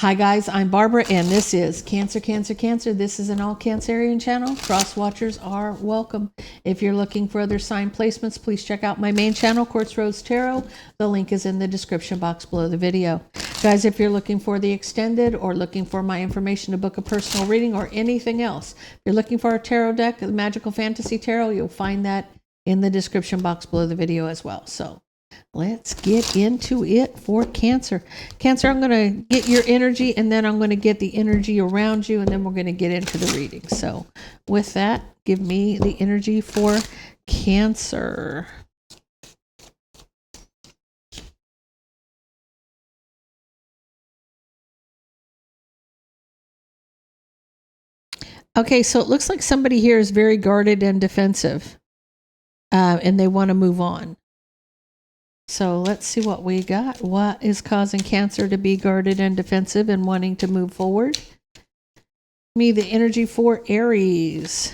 Hi guys, I'm Barbara and this is Cancer, Cancer, Cancer. This is an all Cancerian channel. Cross watchers are welcome. If you're looking for other sign placements, please check out my main channel, Quartz Rose Tarot. The link is in the description box below the video. Guys, if you're looking for the extended or looking for my information to book a personal reading or anything else, if you're looking for a tarot deck, the Magical Fantasy Tarot, you'll find that in the description box below the video as well. So let's get into it for Cancer. Cancer, I'm going to get your energy and then I'm going to get the energy around you and then we're going to get into the reading. So with that, give me the energy for Cancer. Okay, so it looks like somebody here is very guarded and defensive and they want to move on. So let's see what we got. What is causing Cancer to be guarded and defensive and wanting to move forward? Me, the energy for Aries.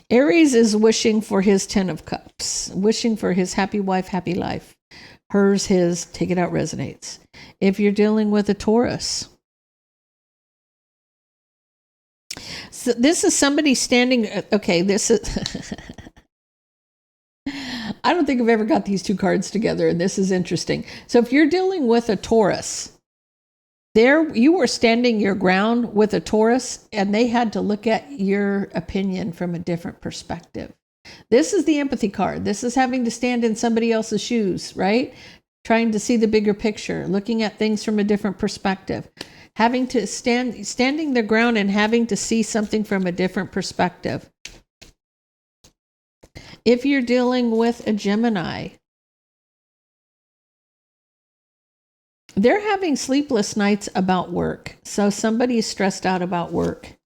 Aries is wishing for his 10 of Cups, wishing for his happy wife, happy life. Hers, his, take it out, resonates. If you're dealing with a Taurus, so this is somebody standing, okay, this is... I don't think I've ever got these two cards together, and this is interesting. So if you're dealing with a Taurus, there you were standing your ground with a Taurus, and they had to look at your opinion from a different perspective. This is the empathy card. This is having to stand in somebody else's shoes, right? Trying to see the bigger picture, looking at things from a different perspective. Having to standing their ground and having to see something from a different perspective. If you're dealing with a Gemini, they're having sleepless nights about work. So somebody is stressed out about work.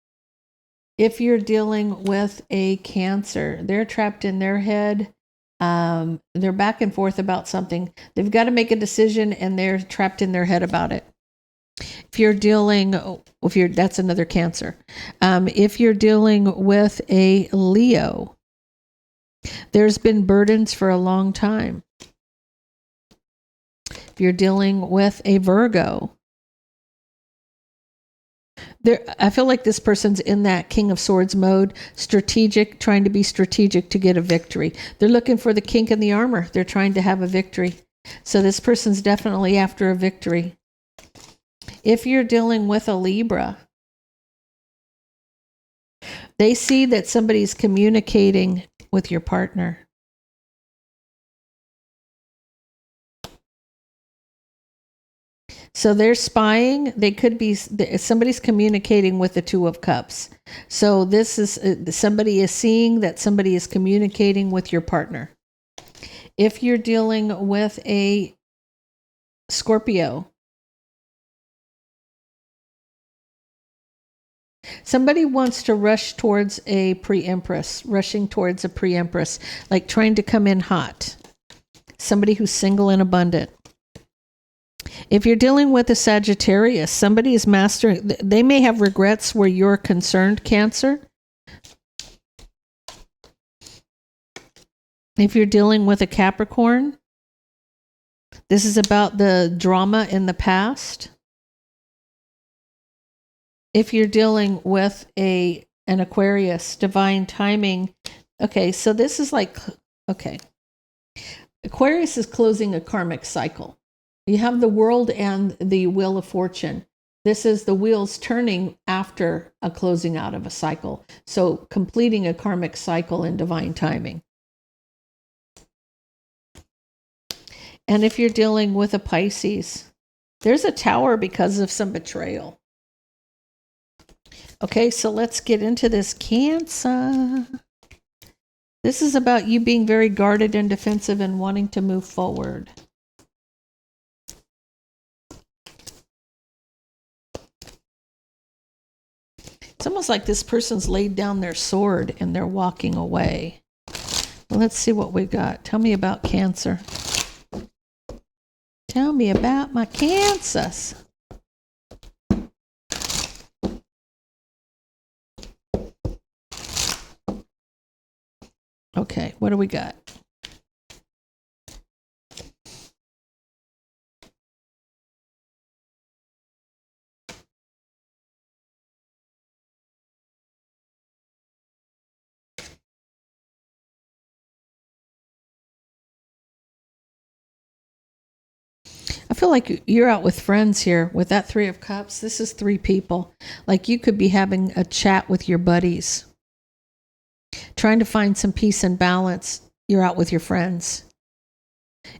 If you're dealing with a Cancer, they're trapped in their head. They're back and forth about something. They've got to make a decision and they're trapped in their head about it. If you're dealing, that's another Cancer. If you're dealing with a Leo, there's been burdens for a long time. If you're dealing with a Virgo, I feel like this person's in that King of Swords mode, strategic, trying to be strategic to get a victory. They're looking for the kink in the armor. They're trying to have a victory. So this person's definitely after a victory. If you're dealing with a Libra, they see that somebody's communicating with your partner. So they're spying. They could be, somebody's communicating with the Two of Cups. So this is, somebody is seeing that somebody is communicating with your partner. If you're dealing with a Scorpio, somebody wants to rush towards a pre-empress, rushing towards a pre-empress, like trying to come in hot. Somebody who's single and abundant. If you're dealing with a Sagittarius, somebody is mastering, they may have regrets where you're concerned, Cancer. If you're dealing with a Capricorn, this is about the drama in the past. If you're dealing with an Aquarius, divine timing. Okay, so this is like, okay. Aquarius is closing a karmic cycle. You have the World and the Wheel of Fortune. This is the wheels turning after a closing out of a cycle. So completing a karmic cycle in divine timing. And if you're dealing with a Pisces, there's a Tower because of some betrayal. Okay, so let's get into this Cancer. This is about you being very guarded and defensive and wanting to move forward. It's almost like this person's laid down their sword and they're walking away. Well, let's see what we got. Tell me about Cancer. Tell me about my Cancers. Okay, what do we got? feel like you're out with friends here with that Three of Cups. This is three people. Like you could be having a chat with your buddies, trying to find some peace and balance. You're out with your friends.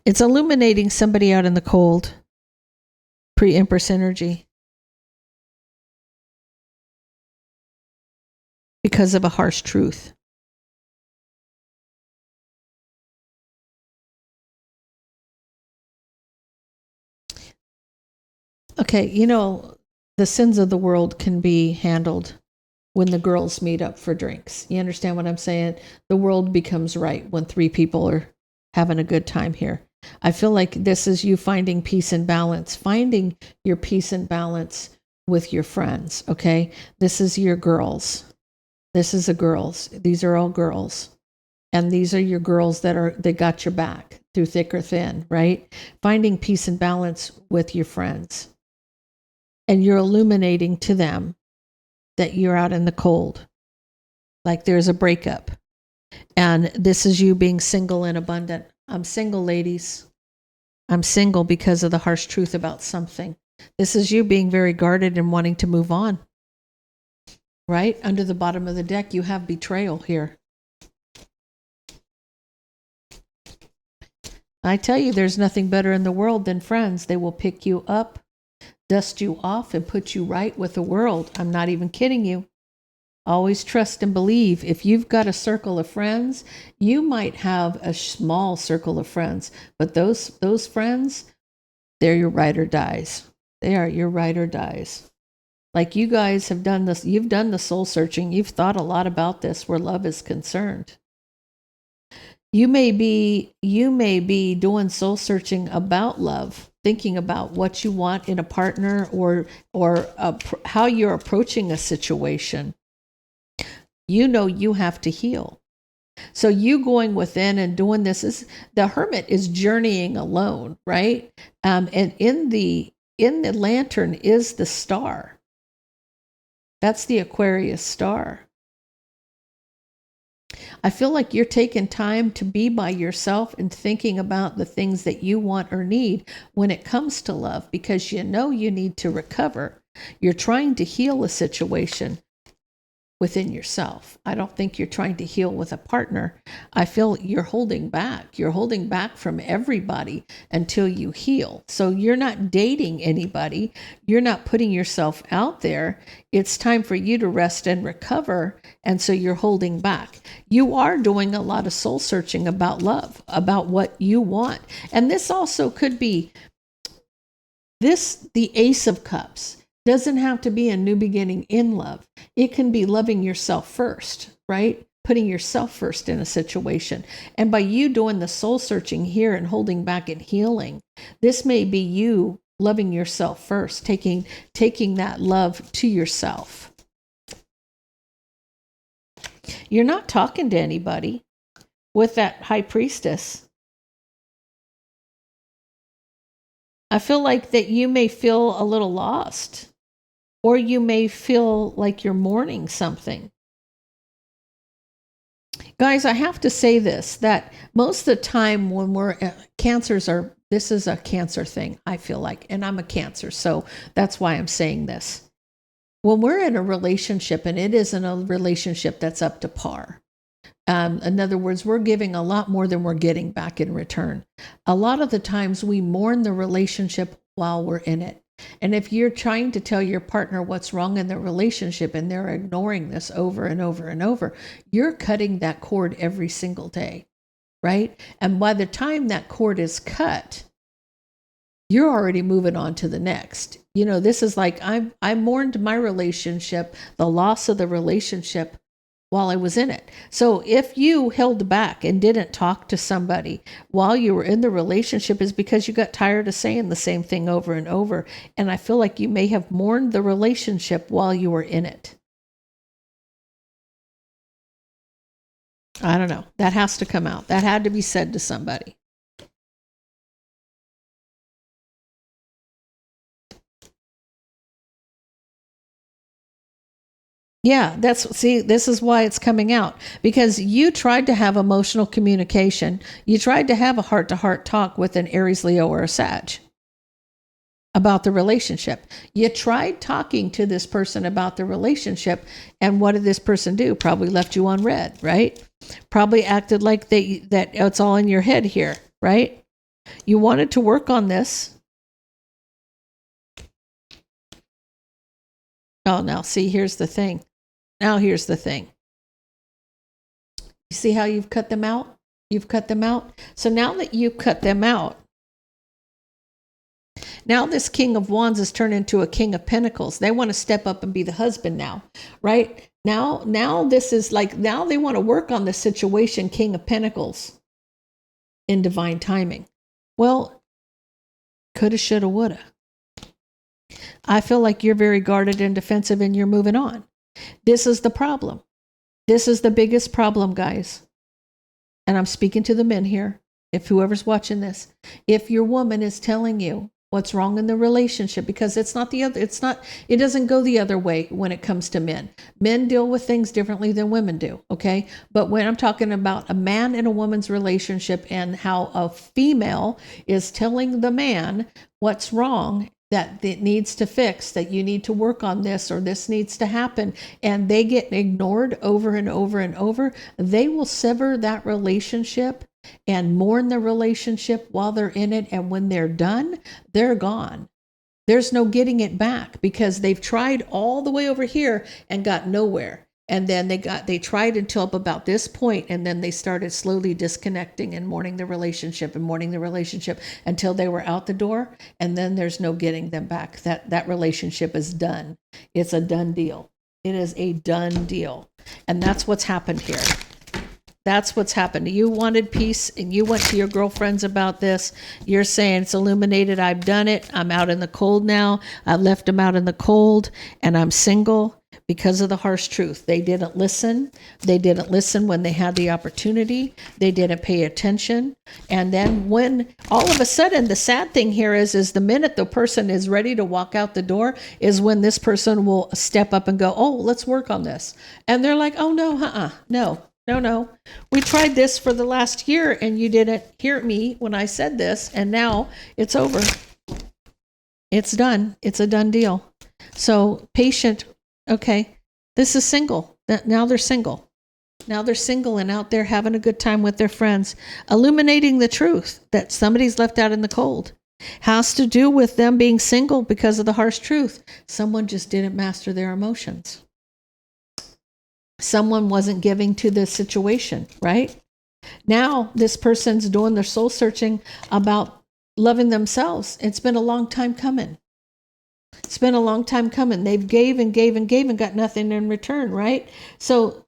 It's illuminating somebody out in the cold. Pre-Empress energy. Because of a harsh truth. Okay, you know, the sins of the world can be handled when the girls meet up for drinks. You understand what I'm saying? The world becomes right when three people are having a good time here. I feel like this is you finding peace and balance, finding your peace and balance with your friends, okay? This is your girls. This is the girls. These are all girls. And these are your girls they got your back through thick or thin, right? Finding peace and balance with your friends. And you're illuminating to them that you're out in the cold. Like there's a breakup. And this is you being single and abundant. I'm single, ladies. I'm single because of the harsh truth about something. This is you being very guarded and wanting to move on. Right? Under the bottom of the deck, you have betrayal here. I tell you, there's nothing better in the world than friends. They will pick you up, dust you off, and put you right with the world. I'm not even kidding you. Always trust and believe. If you've got a circle of friends, you might have a small circle of friends, but those friends, they're your ride or dies. They are your ride or dies. Like you guys have done this, you've done the soul searching. You've thought a lot about this where love is concerned. You may be doing soul searching about love, thinking about what you want in a partner or how you're approaching a situation. You know you have to heal. So you going within and doing this is the hermit is journeying alone, right? And in the lantern is the star. That's the Aquarius star. I feel like you're taking time to be by yourself and thinking about the things that you want or need when it comes to love, because you know you need to recover. You're trying to heal a situation within yourself. I don't think you're trying to heal with a partner. I feel you're holding back. You're holding back from everybody until you heal. So you're not dating anybody. You're not putting yourself out there. It's time for you to rest and recover. And so you're holding back. You are doing a lot of soul searching about love, about what you want. And this also could be the Ace of Cups. Doesn't have to be a new beginning in love. It can be loving yourself first, right? Putting yourself first in a situation. And by you doing the soul searching here and holding back and healing, this may be you loving yourself first, taking that love to yourself. You're not talking to anybody with that High Priestess. I feel like that you may feel a little lost. Or you may feel like you're mourning something. Guys, I have to say this, that most of the time when this is a Cancer thing, I feel like, and I'm a Cancer, so that's why I'm saying this. When we're in a relationship, and it isn't a relationship that's up to par, in other words, we're giving a lot more than we're getting back in return. A lot of the times we mourn the relationship while we're in it. And if you're trying to tell your partner what's wrong in their relationship and they're ignoring this over and over and over, you're cutting that cord every single day, right? And by the time that cord is cut, you're already moving on to the next. You know, this is like I mourned my relationship, the loss of the relationship while I was in it. So if you held back and didn't talk to somebody while you were in the relationship, is because you got tired of saying the same thing over and over. And I feel like you may have mourned the relationship while you were in it. I don't know. That has to come out. That had to be said to somebody. Yeah, this is why it's coming out, because you tried to have emotional communication. You tried to have a heart-to-heart talk with an Aries, Leo, or a Sag. about the relationship. You tried talking to this person about the relationship, and what did this person do? Probably left you on red, right? Probably acted like that it's all in your head here, right? You wanted to work on this. Oh, now see, here's the thing. Now here's the thing. You see how you've cut them out? You've cut them out. So now that you've cut them out, now this King of Wands has turned into a King of Pentacles. They want to step up and be the husband now, right? Now this is like, now they want to work on the situation, King of Pentacles, in divine timing. Well, coulda, shoulda, woulda. I feel like you're very guarded and defensive and you're moving on. This is the problem. This is the biggest problem, guys. And I'm speaking to the men here. If whoever's watching this, if your woman is telling you what's wrong in the relationship, because it doesn't go the other way when it comes to men. Men deal with things differently than women do, okay? But when I'm talking about a man and a woman's relationship and how a female is telling the man what's wrong, that it needs to fix, that you need to work on this or this needs to happen, and they get ignored over and over and over, they will sever that relationship and mourn the relationship while they're in it. And when they're done, they're gone. There's no getting it back because they've tried all the way over here and got nowhere. And then they tried until up about this point, and then they started slowly disconnecting and mourning the relationship until they were out the door. And then there's no getting them back. That relationship is done. It's a done deal. It is a done deal. And that's what's happened here. That's what's happened. You wanted peace and you went to your girlfriends about this. You're saying it's illuminated. I've done it. I'm out in the cold now. I left them out in the cold and I'm single because of the harsh truth. They didn't listen. They didn't listen when they had the opportunity. They didn't pay attention. And then when all of a sudden, the sad thing here is the minute the person is ready to walk out the door is when this person will step up and go, oh, let's work on this. And they're like, oh, no, no. We tried this for the last year and you didn't hear me when I said this. And now it's over. It's done. It's a done deal. So patient. Okay. This is single. Now they're single. Now they're single and out there having a good time with their friends, illuminating the truth that somebody's left out in the cold. Has to do with them being single because of the harsh truth. Someone just didn't master their emotions. Someone wasn't giving to the situation, right? Now this person's doing their soul searching about loving themselves. It's been a long time coming. It's been a long time coming. They've gave and got nothing in return, right? So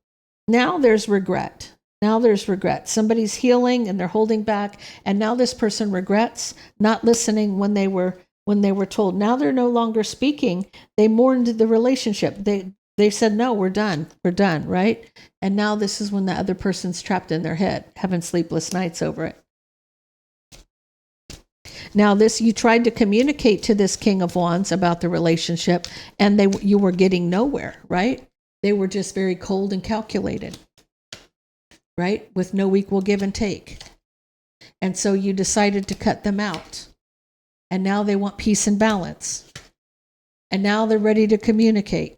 now there's regret. Somebody's healing and they're holding back. And now this person regrets not listening when they were told. Now they're no longer speaking. They mourned the relationship. They said, no, we're done, right? And now this is when the other person's trapped in their head, having sleepless nights over it. Now you tried to communicate to this King of Wands about the relationship, and you were getting nowhere, right? They were just very cold and calculated, right? With no equal give and take. And so you decided to cut them out. And now they want peace and balance. And now they're ready to communicate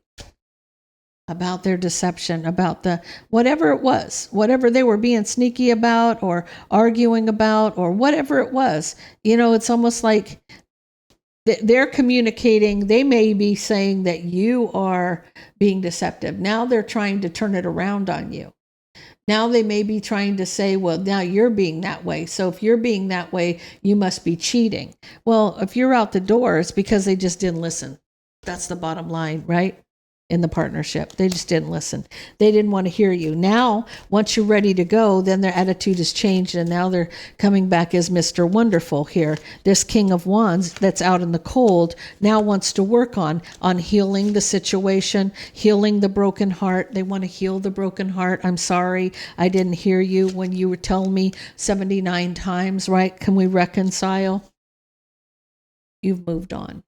about their deception, about the whatever it was, whatever they were being sneaky about or arguing about or whatever it was. It's almost like they're communicating. They may be saying that you are being deceptive. Now they're trying to turn it around on you. Now they may be trying to say, well, now you're being that way. So if you're being that way, you must be cheating. Well, if you're out the door, it's because they just didn't listen. That's the bottom line, right? In the partnership. They just didn't listen. They didn't want to hear you. Now, once you're ready to go, then their attitude has changed and now they're coming back as Mr. Wonderful here. This King of Wands that's out in the cold now wants to work on healing the situation, healing the broken heart. They want to heal the broken heart. I'm sorry, I didn't hear you when you were telling me 79 times, right? Can we reconcile? You've moved on.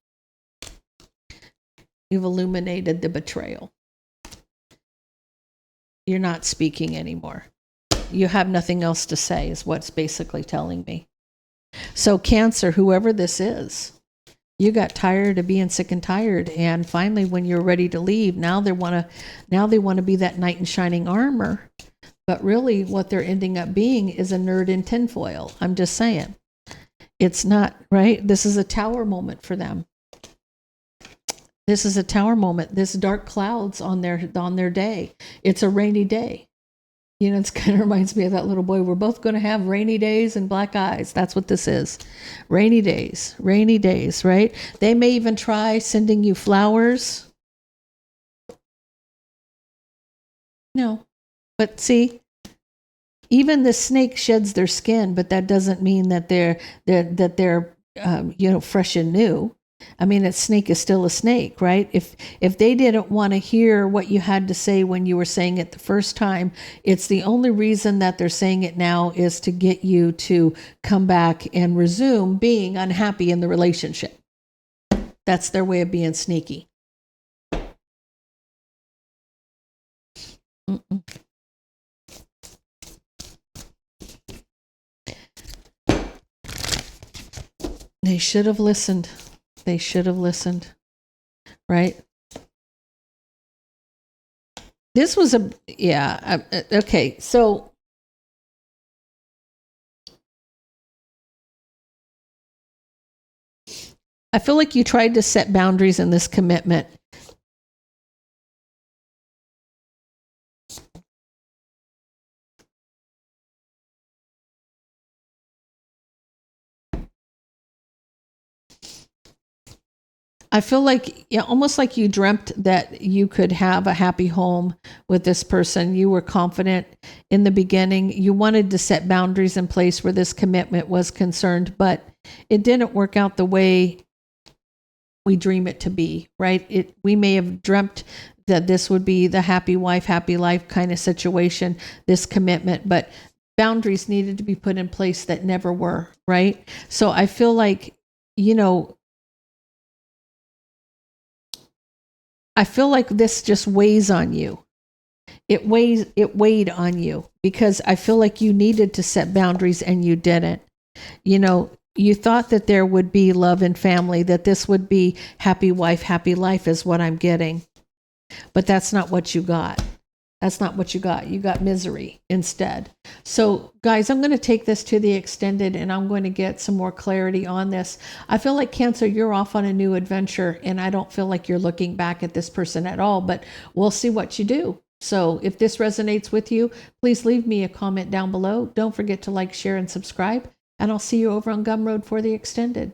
You've illuminated the betrayal. You're not speaking anymore. You have nothing else to say is what's basically telling me. So Cancer, whoever this is, You got tired of being sick and tired, and finally, when you're ready to leave, now they want to be that knight in shining armor. But really, what they're ending up being is a nerd in tinfoil. I'm just saying, it's not right. This is a tower moment for them. This is a tower moment. This dark clouds on their day. It's a rainy day. You know, it kind of reminds me of that little boy. We're both going to have rainy days and black eyes. That's what this is. Rainy days, right? They may even try sending you flowers. No, but see, even the snake sheds their skin, but that doesn't mean that they're fresh and new. I mean, a snake is still a snake, right? If they didn't want to hear what you had to say when you were saying it the first time, it's the only reason that they're saying it now is to get you to come back and resume being unhappy in the relationship. That's their way of being sneaky. Mm-mm. They should have listened. They should have listened, right? This was okay. So I feel like you tried to set boundaries in this commitment. I feel like, almost like you dreamt that you could have a happy home with this person. You were confident in the beginning. You wanted to set boundaries in place where this commitment was concerned, but it didn't work out the way we dream it to be, right? We may have dreamt that this would be the happy wife, happy life kind of situation, this commitment, but boundaries needed to be put in place that never were, right? So I feel like, I feel like this just weighs on you. It weighed on you because I feel like you needed to set boundaries and you didn't. You thought that there would be love and family, that this would be happy wife, happy life is what I'm getting. But that's not what you got. That's not what you got. You got misery instead. So guys, I'm going to take this to the extended and I'm going to get some more clarity on this. I feel like Cancer, you're off on a new adventure and I don't feel like you're looking back at this person at all, but we'll see what you do. So if this resonates with you, please leave me a comment down below. Don't forget to like, share, and subscribe. And I'll see you over on GumRoad for the extended.